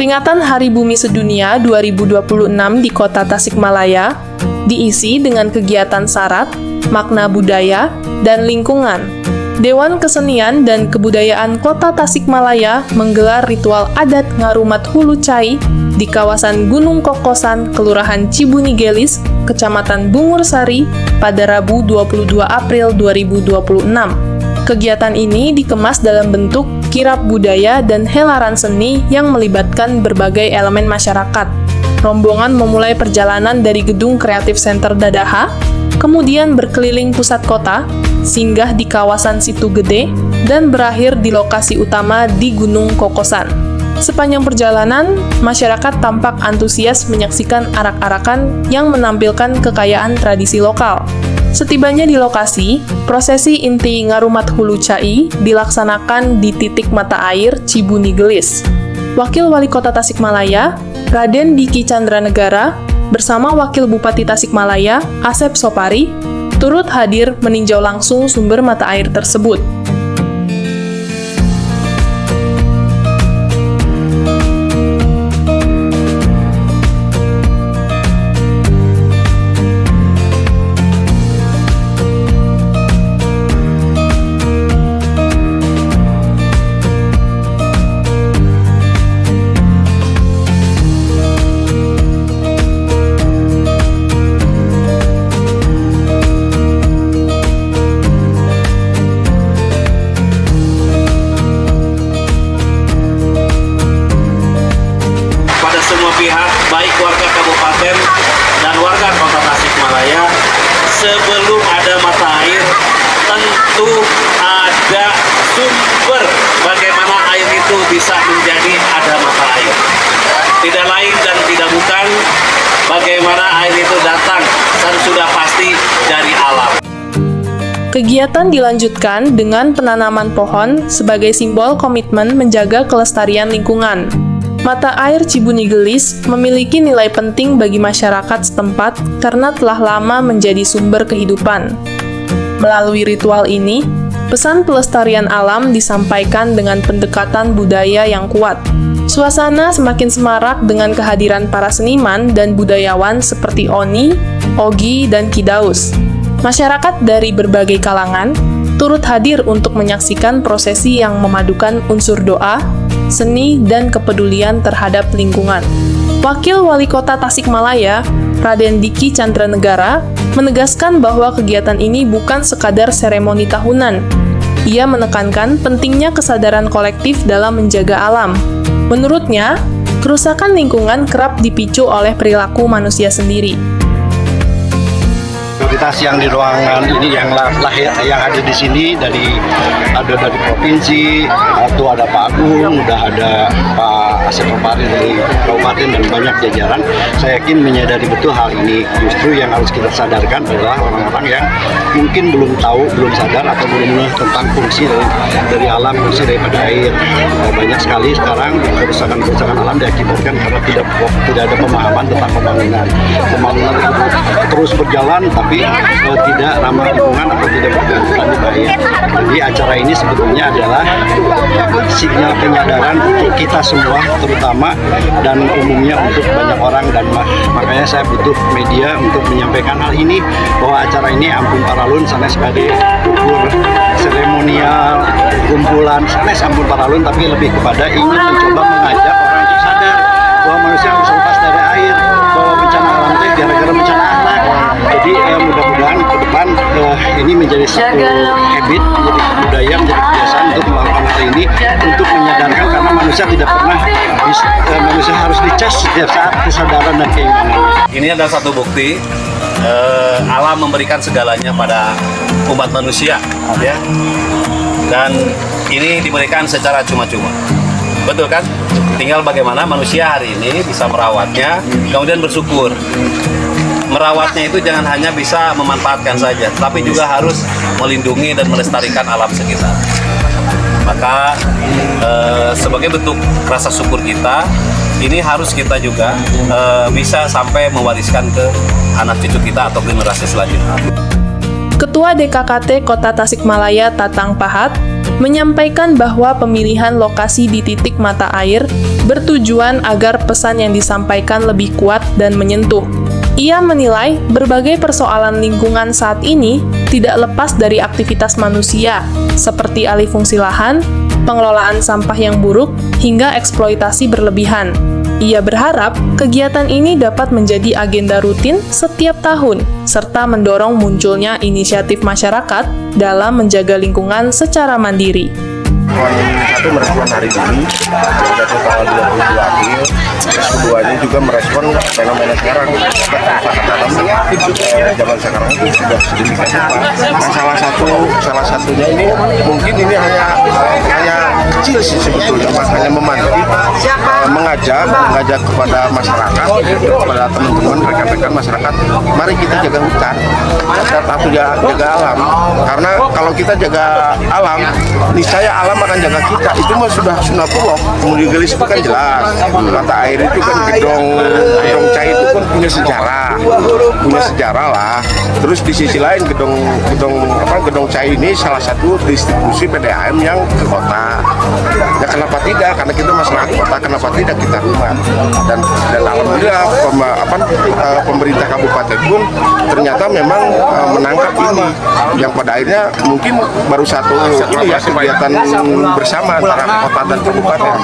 Peringatan Hari Bumi Sedunia 2026 di Kota Tasikmalaya diisi dengan kegiatan syarat, makna budaya, dan lingkungan. Dewan Kesenian dan Kebudayaan Kota Tasikmalaya menggelar ritual adat Ngarumat Hulu Cai di kawasan Gunung Kokosan, Kelurahan Cibuni Gelis, Kecamatan Bungur Sari, pada Rabu 22 April 2026. Kegiatan ini dikemas dalam bentuk kirab budaya dan helaran seni yang melibatkan berbagai elemen masyarakat. Rombongan memulai perjalanan dari Gedung Kreatif Center Dadaha, kemudian berkeliling pusat kota, singgah di kawasan Situ Gede, dan berakhir di lokasi utama di Gunung Kokosan. Sepanjang perjalanan, masyarakat tampak antusias menyaksikan arak-arakan yang menampilkan kekayaan tradisi lokal. Setibanya di lokasi, prosesi inti Ngarumat Hulu Cai dilaksanakan di titik mata air Cibuni Gelis. Wakil Wali Kota Tasikmalaya, Raden Diki Chandranegara, bersama Wakil Bupati Tasikmalaya, Asep Sopari, turut hadir meninjau langsung sumber mata air tersebut. Pihak baik warga kabupaten dan warga kota Tasikmalaya, sebelum ada mata air tentu ada sumber bagaimana air itu bisa menjadi ada mata air. Tidak lain dan tidak bukan bagaimana air itu datang dan sudah pasti dari alam. Kegiatan dilanjutkan dengan penanaman pohon sebagai simbol komitmen menjaga kelestarian lingkungan. Mata air Cibuni Gelis memiliki nilai penting bagi masyarakat setempat karena telah lama menjadi sumber kehidupan. Melalui ritual ini, pesan pelestarian alam disampaikan dengan pendekatan budaya yang kuat. Suasana semakin semarak dengan kehadiran para seniman dan budayawan seperti Oni, Ogi, dan Kidaus. Masyarakat dari berbagai kalangan turut hadir untuk menyaksikan prosesi yang memadukan unsur doa, seni, dan kepedulian terhadap lingkungan. Wakil Wali Kota Tasikmalaya, Raden Diki Chandranegara, menegaskan bahwa kegiatan ini bukan sekadar seremoni tahunan. Ia menekankan pentingnya kesadaran kolektif dalam menjaga alam. Menurutnya, kerusakan lingkungan kerap dipicu oleh perilaku manusia sendiri. Prioritas yang di ruangan ini yang ada di sini dari provinsi, atau ada Pak Agung, udah ada Pak Asep Sopari dari kabupaten dan banyak jajaran. Saya yakin menyadari betul hal ini. Justru yang harus kita sadarkan adalah orang-orang yang mungkin belum tahu, belum sadar atau belum mengetahui tentang fungsi dari alam, fungsi daripada air. Banyak sekali sekarang kerusakan alam diakibatkan karena tidak ada pemahaman tentang pembangunan. Pembangunan terus berjalan tapi tidak ramah lingkungan atau tidak berkelanjutan di bahaya. Jadi acara ini sebetulnya adalah sinyal penyadaran untuk kita semua, terutama dan umumnya untuk banyak orang, dan makanya saya butuh media untuk menyampaikan hal ini, bahwa acara ini Ampun Paralun sanes sebagai ukur seremonial, kumpulan sanes Ampun Paralun, tapi lebih kepada ingin mencoba mengajak orang untuk sadar bahwa manusia harus lepas dari air, bahwa bencana alam itu gara-gara bencana akhlak. Jadi mudah-mudahan ke depan ini menjadi satu habit, menjadi budaya, menjadi kebiasaan untuk melakukan hal ini, untuk menyadarkan, karena manusia tidak pernah manusia harus dicas setiap saat kesadaran dan keimanan. Ini adalah satu bukti alam memberikan segalanya pada umat manusia, ya. Dan ini diberikan secara cuma-cuma. Betul kan? Tinggal bagaimana manusia hari ini bisa merawatnya, kemudian bersyukur. Merawatnya itu jangan hanya bisa memanfaatkan saja, tapi juga harus melindungi dan melestarikan alam sekitar. Maka sebagai bentuk rasa syukur kita, ini harus kita juga bisa sampai mewariskan ke anak cucu kita atau generasi selanjutnya. Ketua DKKT Kota Tasikmalaya Tatang Pahat menyampaikan bahwa pemilihan lokasi di titik mata air bertujuan agar pesan yang disampaikan lebih kuat dan menyentuh. Ia menilai berbagai persoalan lingkungan saat ini tidak lepas dari aktivitas manusia, seperti alih fungsi lahan, pengelolaan sampah yang buruk, hingga eksploitasi berlebihan. Ia berharap kegiatan ini dapat menjadi agenda rutin setiap tahun, serta mendorong munculnya inisiatif masyarakat dalam menjaga lingkungan secara mandiri. Satu merespon hari ini yang jatuh tanggal 22 April, terus keduanya juga merespon fenomena sekarang zaman sekarang itu sudah sedemikian rupa. Nah, salah satunya ini mungkin ini hanya kecil sih sebetulnya, hanya memantik, mengajak kepada masyarakat, kepada teman-teman rekan-rekan masyarakat, mari kita jaga hutan atau jaga alam, karena kalau kita jaga alam, niscaya alam akan jaga kita. Itu mah sudah sunatullah. Kemudian gelis itu kan jelas, mata air itu kan gedong cai itu kan punya sejarah lah. Terus di sisi lain gedong cai ini salah satu distribusi PDAM yang ke kota. Ya kenapa tidak? Karena kita masyarakat kota, kenapa tidak kita rumah? Dan alhamdulillah pemerintah kabupaten pun ternyata memang menangkap ini, yang pada akhirnya mungkin baru satu ini ya kegiatan bersama antara kota dan kabupaten.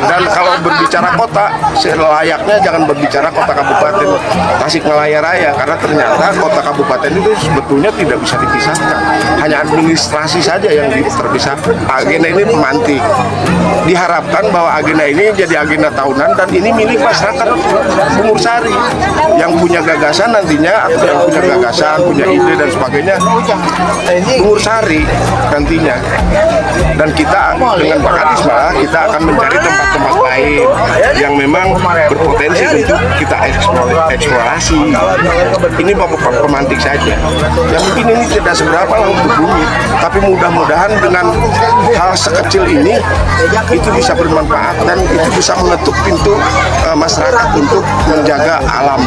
Dan kalau berbicara kota, selayaknya jangan berbicara kota kabupaten Tasikmalaya Raya, karena ternyata kota kabupaten itu sebetulnya tidak bisa dipisahkan. Hanya administrasi saja yang terpisah. Agenda ini pemantik. Diharapkan bahwa agenda ini jadi agenda tahunan dan ini milik masyarakat Bungur Sari yang punya gagasan nantinya, atau yang punya gagasan, punya ide dan sebagainya, Bungur Sari nantinya. Dan kita dengan Pak Kadis malah kita akan mencari tempat-tempat lain yang memang berpotensi untuk kita eksplorasi. Ini pemantik saja. Ya mungkin ini tidak seberapa lah untuk bumi, tapi mudah-mudahan dengan hal sekecil ini itu bisa bermanfaat dan itu bisa mengetuk pintu masyarakat untuk menjaga alam.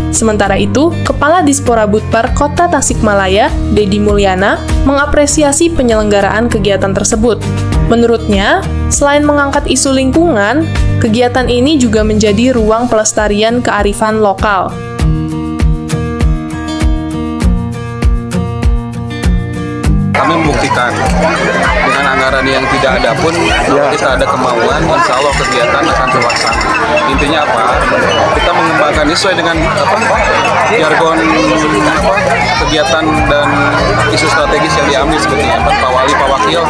Sementara itu, Kepala Dispora Budpar Kota Tasikmalaya, Dedi Mulyana, mengapresiasi penyelenggaraan kegiatan tersebut. Menurutnya, selain mengangkat isu lingkungan, kegiatan ini juga menjadi ruang pelestarian kearifan lokal. Kami membuktikan dengan anggaran yang tidak ada pun kita ada kemauan, insya Allah kegiatan akan terlaksana. Intinya apa? Kita mengembangkan ini sesuai dengan jargon kegiatan dan isu strategis yang diambil sebetulnya. Pak Wali, Pak Wakil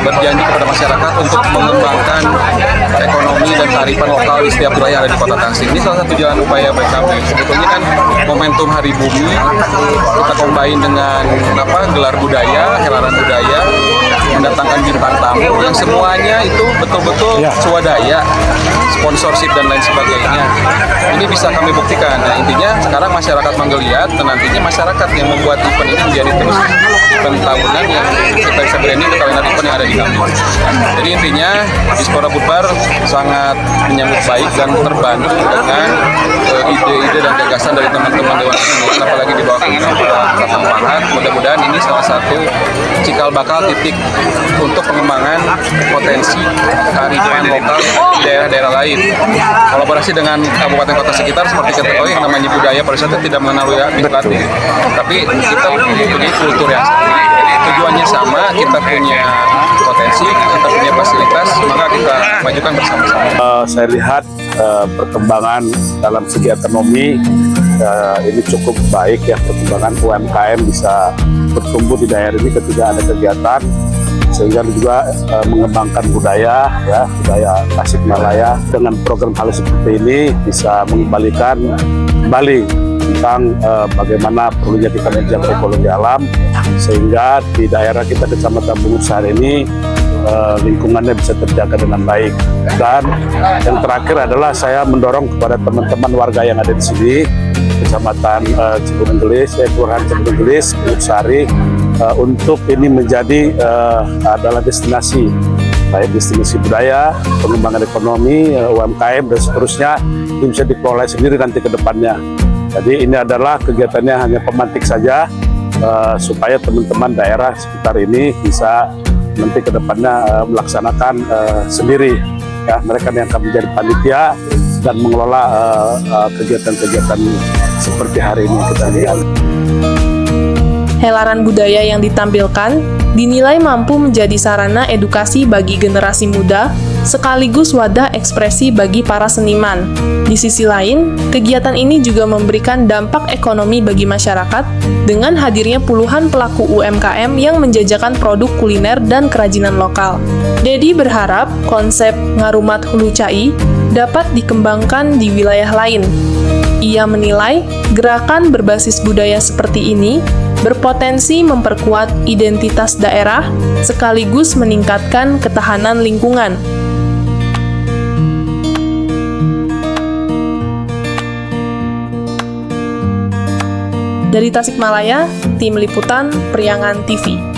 berjanji kepada masyarakat untuk mengembangkan ekonomi dan kearifan lokal di setiap wilayah yang ada di Kota Tasik. Ini salah satu jalan upaya baik kami. Sebetulnya kan momentum Hari Bumi kita combine dengan gelar budaya, helaran budaya, mendatangkan bintang tamu yang semuanya itu betul-betul swadaya, sponsorship dan lain sebagainya. Ini bisa kami buktikan. Nah, intinya sekarang masyarakat menggeliat dan nantinya masyarakat yang membuat event ini menjadi terus event tahunan yang kita bisa branding ke kalender event yang ada di kami. Jadi intinya Dispora Budpar sangat menyambut baik dan terbantu dengan ide-ide dan gagasan dari teman-teman Dewan Pembina, apalagi di bawah Kepala Pahat. Mudah-mudahan ini salah satu cikal bakal titik untuk pengembangan potensi kearifan lokal di daerah-daerah lain. Kolaborasi dengan kabupaten kota sekitar seperti kita ketahui yang namanya budaya pariwisata tidak mengenal administratif, tapi kita mempunyai kultur yang sama. Tujuannya sama, kita punya potensi, kita punya fasilitas, maka kita majukan bersama-sama. Saya lihat perkembangan dalam segi ekonomi ini cukup baik ya, perkembangan UMKM bisa bertumbuh di daerah ini ketika ada kegiatan, sehingga juga mengembangkan budaya Tasikmalaya. Dengan program halus seperti ini bisa mengembalikan kembali tentang bagaimana perlunya kita menjaga ekologi alam, sehingga di daerah kita Kecamatan Bungur Sari ini lingkungannya bisa terjaga dengan baik. Dan yang terakhir adalah saya mendorong kepada teman-teman warga yang ada di sini, Kecamatan Cibunung Gelis, Kelurahan Cibunung Gelis, Bungur Sari, untuk ini menjadi adalah destinasi, baik destinasi budaya, pengembangan ekonomi, UMKM dan seterusnya, ini bisa dikelola sendiri nanti ke depannya. Jadi ini adalah kegiatannya hanya pemantik saja, supaya teman-teman daerah sekitar ini bisa nanti ke depannya melaksanakan sendiri, ya, mereka yang akan menjadi panitia dan mengelola kegiatan-kegiatan seperti hari ini kita lihat. Helaran budaya yang ditampilkan dinilai mampu menjadi sarana edukasi bagi generasi muda, sekaligus wadah ekspresi bagi para seniman. Di sisi lain, kegiatan ini juga memberikan dampak ekonomi bagi masyarakat dengan hadirnya puluhan pelaku UMKM yang menjajakan produk kuliner dan kerajinan lokal. Dedi berharap konsep Ngarumat Hulu Cai dapat dikembangkan di wilayah lain. Ia menilai gerakan berbasis budaya seperti ini berpotensi memperkuat identitas daerah sekaligus meningkatkan ketahanan lingkungan. Dari Tasikmalaya, Tim Liputan Priangan TV.